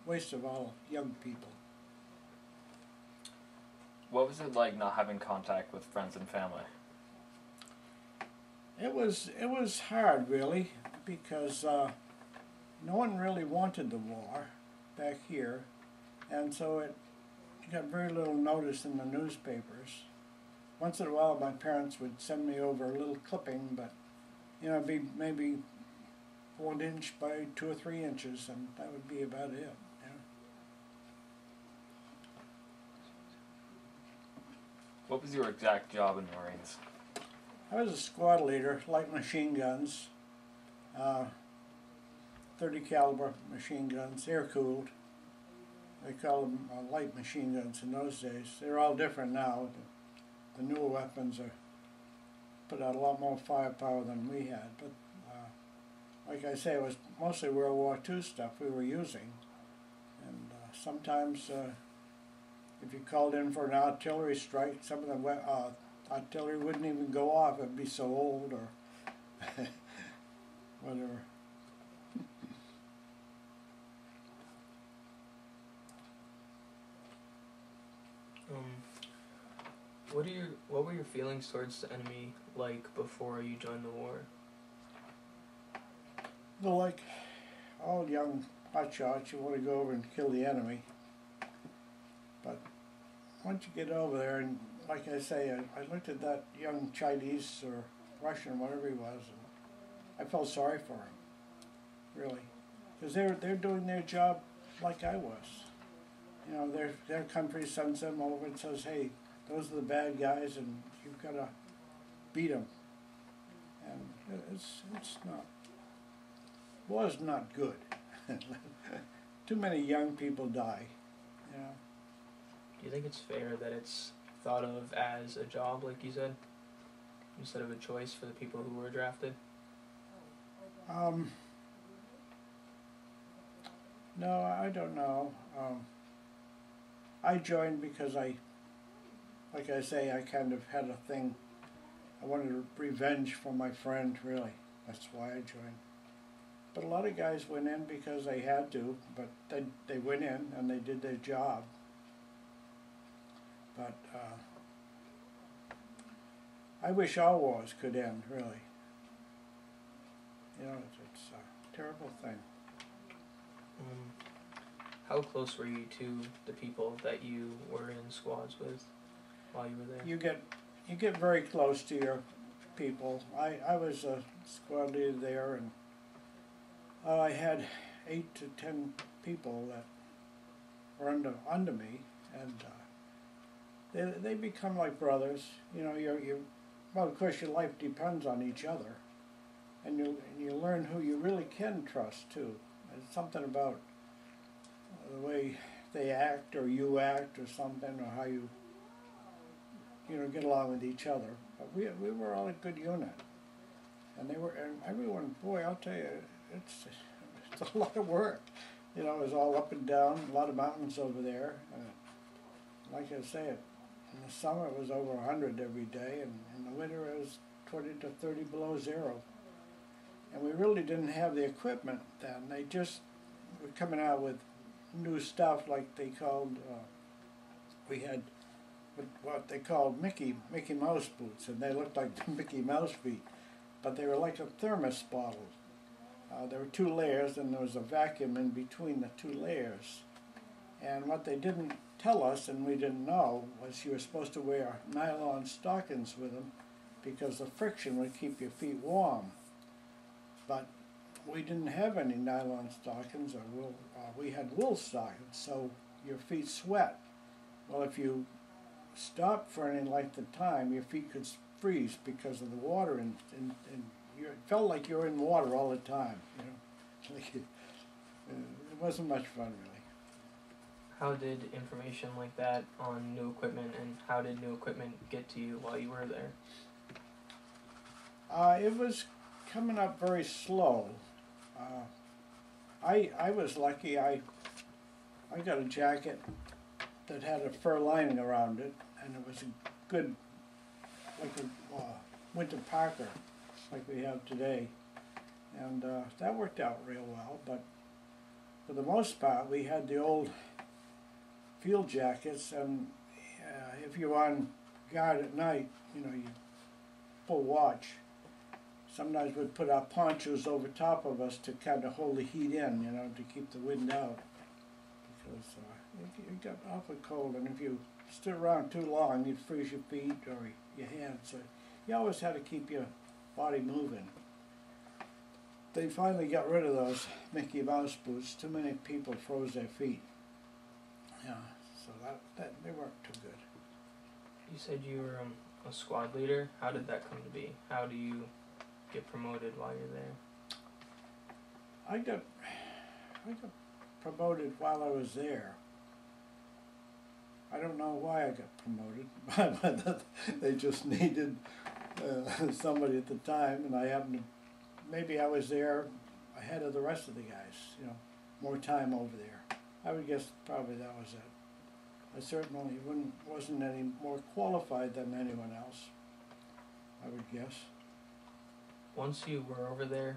waste of all young people. What was it like not having contact with friends and family? It was hard really because no one really wanted the war back here, and so it got very little notice in the newspapers. Once in a while, my parents would send me over a little clipping, but it'd be maybe 1 inch by 2 or 3 inches, and that would be about it. What was your exact job in the Marines? I was a squad leader, light machine guns, 30 caliber machine guns, air cooled. They call them light machine guns in those days. They're all different now. The newer weapons are put out a lot more firepower than we had. But like I say, it was mostly World War II stuff we were using. And sometimes if you called in for an artillery strike, some of the artillery wouldn't even go off. It'd be so old or whatever. What were your feelings towards the enemy like before you joined the war? Well, like all young hotshots, you want to go over and kill the enemy. But once you get over there, and like I say, I looked at that young Chinese or Russian, whatever he was, and I felt sorry for him, really, because they're doing their job like I was. Their country sends them over and says, "Hey, those are the bad guys, and you've got to beat them." And it's not was not good. Too many young people die. Do you think it's fair that it's thought of as a job, like you said, instead of a choice for the people who were drafted? No, I don't know. I joined because like I say, I kind of had a thing. I wanted revenge for my friend, really. That's why I joined. But a lot of guys went in because they had to, but they went in and they did their job. But I wish all wars could end, really. It's a terrible thing. How close were you to the people that you were in squads with while you were there? You get very close to your people. I was a squad leader there, and I had 8 to 10 people that were under me, and they become like brothers. Well, of course, your life depends on each other, and you learn who you really can trust too. There's something about the way they act, or you act, or something, or how you get along with each other. But we were all a good unit, and everyone. Boy, I'll tell you, it's a lot of work. It was all up and down, a lot of mountains over there. Like I say, in the summer it was over 100 every day, and in the winter it was 20 to 30 below zero. And we really didn't have the equipment then. They just were coming out with new stuff, like they called. We had what they called Mickey Mouse boots, and they looked like Mickey Mouse feet, but they were like a thermos bottle. There were 2 layers, and there was a vacuum in between the 2 layers. And what they didn't tell us, and we didn't know, was you were supposed to wear nylon stockings with them because the friction would keep your feet warm. But we didn't have any nylon stockings, or we had wool stockings, so your feet sweat. Well, if you stopped for any length of time, your feet could freeze because of the water, and it felt like you were in water all the time. It wasn't much fun, really. How did information like that on new equipment, and how did new equipment get to you while you were there? It was coming up very slow. I was lucky. I got a jacket that had a fur lining around it, and it was a good, like a winter parka, like we have today, and that worked out real well. But for the most part, we had the old field jackets, and if you're on guard at night, you know, you full watch. Sometimes we'd put our ponchos over top of us to kind of hold the heat in, you know, to keep the wind out. Because it got awfully cold, and if you stood around too long, you'd freeze your feet or your hands. So you always had to keep your body moving. They finally got rid of those Mickey Mouse boots. Too many people froze their feet. Yeah, so that they weren't too good. You said you were a squad leader. How did that come to be? How do you get promoted while you're there? I got promoted while I was there. I don't know why I got promoted, but they just needed somebody at the time, and I happened to, maybe I was there ahead of the rest of the guys, you know, more time over there. I would guess probably that was it. I certainly wasn't any more qualified than anyone else, I would guess. Once you were over there,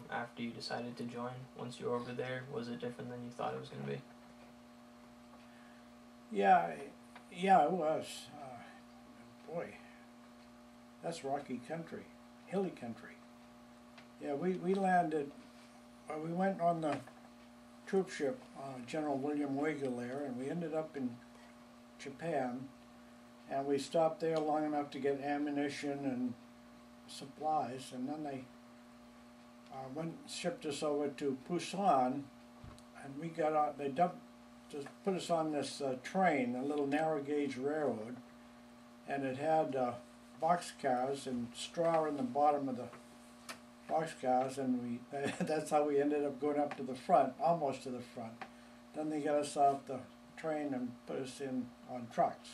after you decided to join, once you were over there, was it different than you thought it was going to be? Yeah, it was. Boy, that's rocky country, hilly country. Yeah, we landed, we went on the troop ship, General William Weigel there, and we ended up in Japan, and we stopped there long enough to get ammunition and supplies, and then they shipped us over to Busan, and we got on, they just put us on this train, a little narrow gauge railroad, and it had boxcars and straw in the bottom of the boxcars, and that's how we ended up going up to the front, almost to the front. Then they got us off the train and put us in on trucks.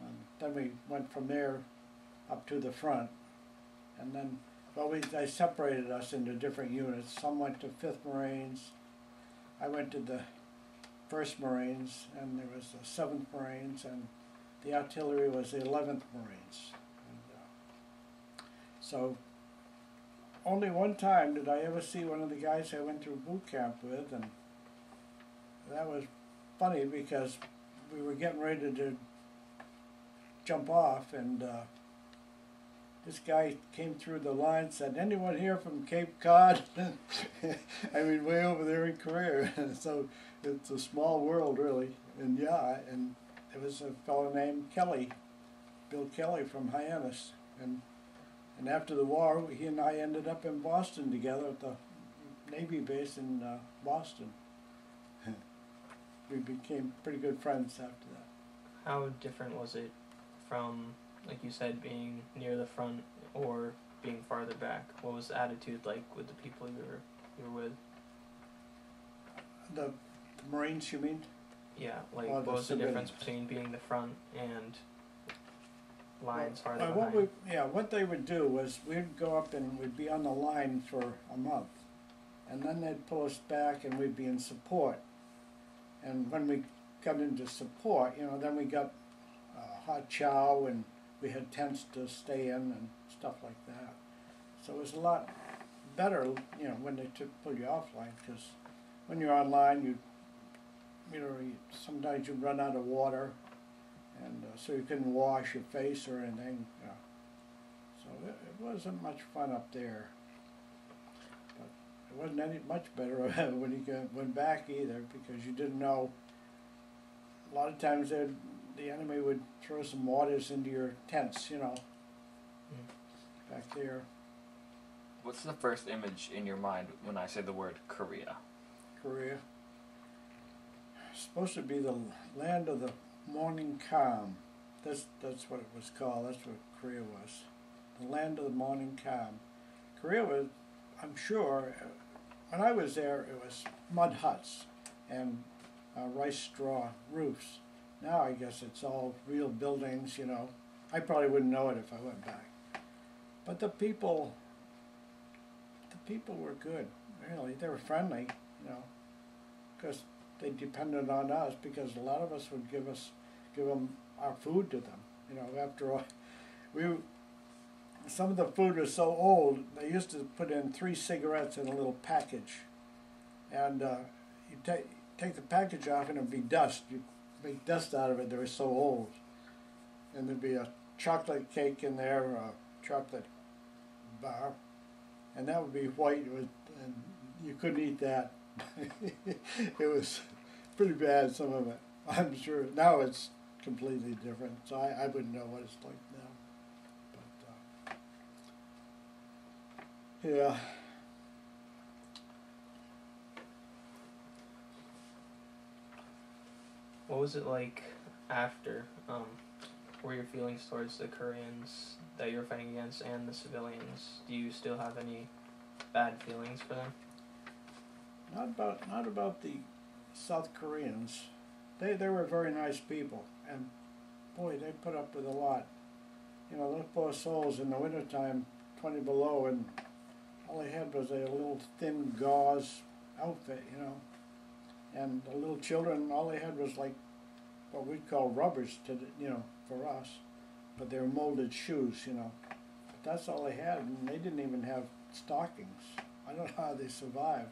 And then we went from there up to the front, and then they separated us into different units. Some went to 5th Marines, I went to the 1st Marines, and there was the 7th Marines, and the artillery was the 11th Marines. And, so only one time did I ever see one of the guys I went through boot camp with, and that was funny because we were getting ready to jump off, and this guy came through the line and said, "Anyone here from Cape Cod?" I mean, way over there in Korea. So it's a small world, really. And yeah, and there was a fellow named Kelly, Bill Kelly from Hyannis. And after the war, he and I ended up in Boston together at the Navy base in Boston. We became pretty good friends after that. How different was it from, like you said, being near the front or being farther back? What was the attitude like with the people you were with? The Marines, you mean? Yeah, like Or what was the civilians? difference between being the front and lines farther Well, behind? what they would do was we'd go up and we'd be on the line for a month, and then they'd pull us back and we'd be in support. And when we got into support, you know, then we got hot chow, and we had tents to stay in and stuff like that. So it was a lot better, you know, when they pull you offline, because when you're online, sometimes you'd run out of water, and so you couldn't wash your face or anything. You know. So it wasn't much fun up there. But it wasn't any much better when you went back either, because you didn't know. A lot of times the enemy would throw some waters into your tents, you know, back there. What's the first image in your mind when I say the word Korea? Korea. It's supposed to be the land of the morning calm. That's what it was called. That's what Korea was. The land of the morning calm. Korea was, I'm sure, when I was there, it was mud huts and rice straw roofs. Now I guess it's all real buildings, you know. I probably wouldn't know it if I went back. But the people were good, really. They were friendly, you know, because they depended on us, because a lot of us would give them our food to them. You know, after all, some of the food was so old, they used to put in 3 cigarettes in a little package. And you take the package off and it'd be dust. You make dust out of it. They were so old, and there'd be a chocolate cake in there, or a chocolate bar, and that would be white. And you couldn't eat that. It was pretty bad, some of it. I'm sure now it's completely different, so I wouldn't know what it's like now. But yeah. What was it like after? Were your feelings towards the Koreans that you were fighting against and the civilians? Do you still have any bad feelings for them? Not about the South Koreans. They were very nice people, and boy, they put up with a lot. You know, those poor souls in the wintertime, 20 below, and all they had was a little thin gauze outfit, you know. And the little children, all they had was like what we'd call rubbers for us, but they were molded shoes, you know. But that's all they had, and they didn't even have stockings. I don't know how they survived,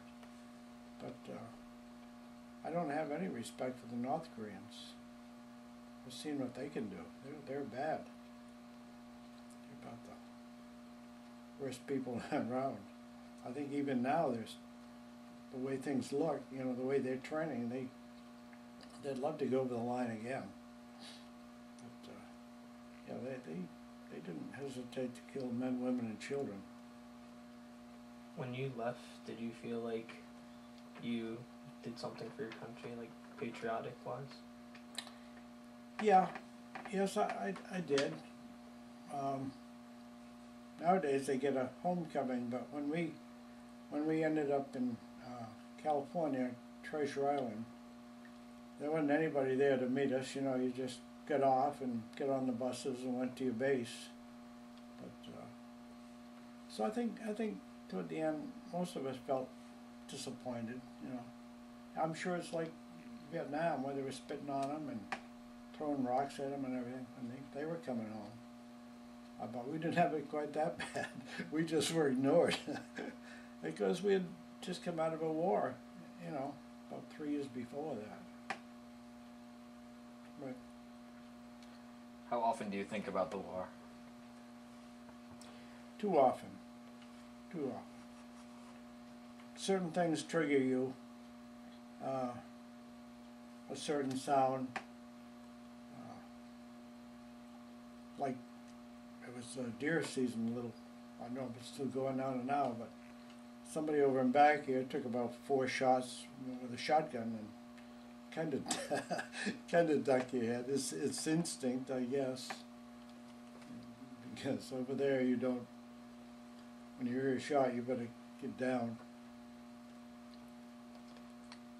but I don't have any respect for the North Koreans. I've seen what they can do. They're bad. They're about the worst people around. I think even now there's the way things look, you know, the way they're training, they'd love to go over the line again. But yeah, they didn't hesitate to kill men, women, and children. When you left, did you feel like you did something for your country, like patriotic-wise? Yeah, yes, I did. Nowadays they get a homecoming, but when we ended up in California, Treasure Island, there wasn't anybody there to meet us. You know, you just got off and got on the buses and went to your base. But so I think toward the end, most of us felt disappointed. You know, I'm sure it's like Vietnam, where they were spitting on them and throwing rocks at them and everything when they were coming home. But we didn't have it quite that bad. We just were ignored because we had just come out of a war, you know, about 3 years before that. But How often do you think about the war? too often. Certain things trigger you. A certain sound, like it was deer season. I don't know if it's still going on now, but somebody over in back here took about 4 shots with a shotgun and kind of duck your head. It's instinct, I guess. Because over there you don't. When you hear a shot, you better get down.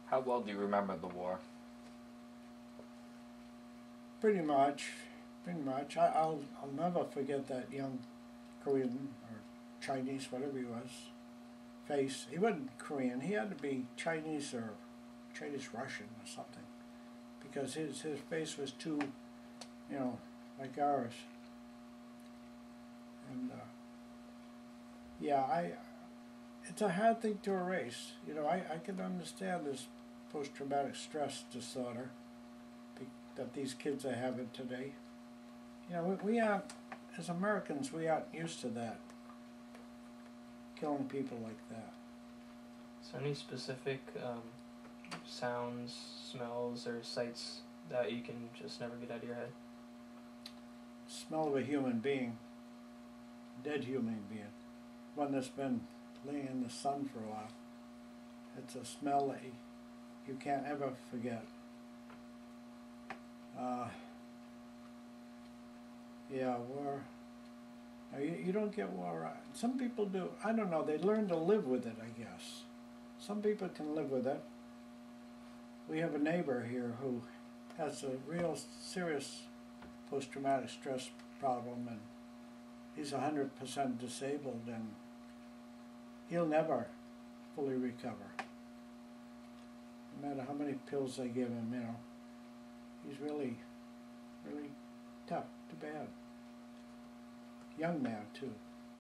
How well do you remember the war? Pretty much. I'll never forget that young Korean or Chinese, whatever he was, face. He wasn't Korean. He had to be Chinese or Chinese Russian or something, because his face was too, you know, like ours. And yeah, it's a hard thing to erase. You know, I can understand this post-traumatic stress disorder that these kids are having today. You know, we aren't, as Americans, we aren't used to that, killing people like that. So any specific sounds, smells, or sights that you can just never get out of your head? Smell of a human being, dead human being, one that's been laying in the sun for a while. It's a smell that you can't ever forget. Yeah, war. You don't get war. Some people do. I don't know. They learn to live with it, I guess. Some people can live with it. We have a neighbor here who has a real serious post-traumatic stress problem, and he's 100% disabled, and he'll never fully recover. No matter how many pills they give him, you know, he's really tough. Too bad. Young man, too.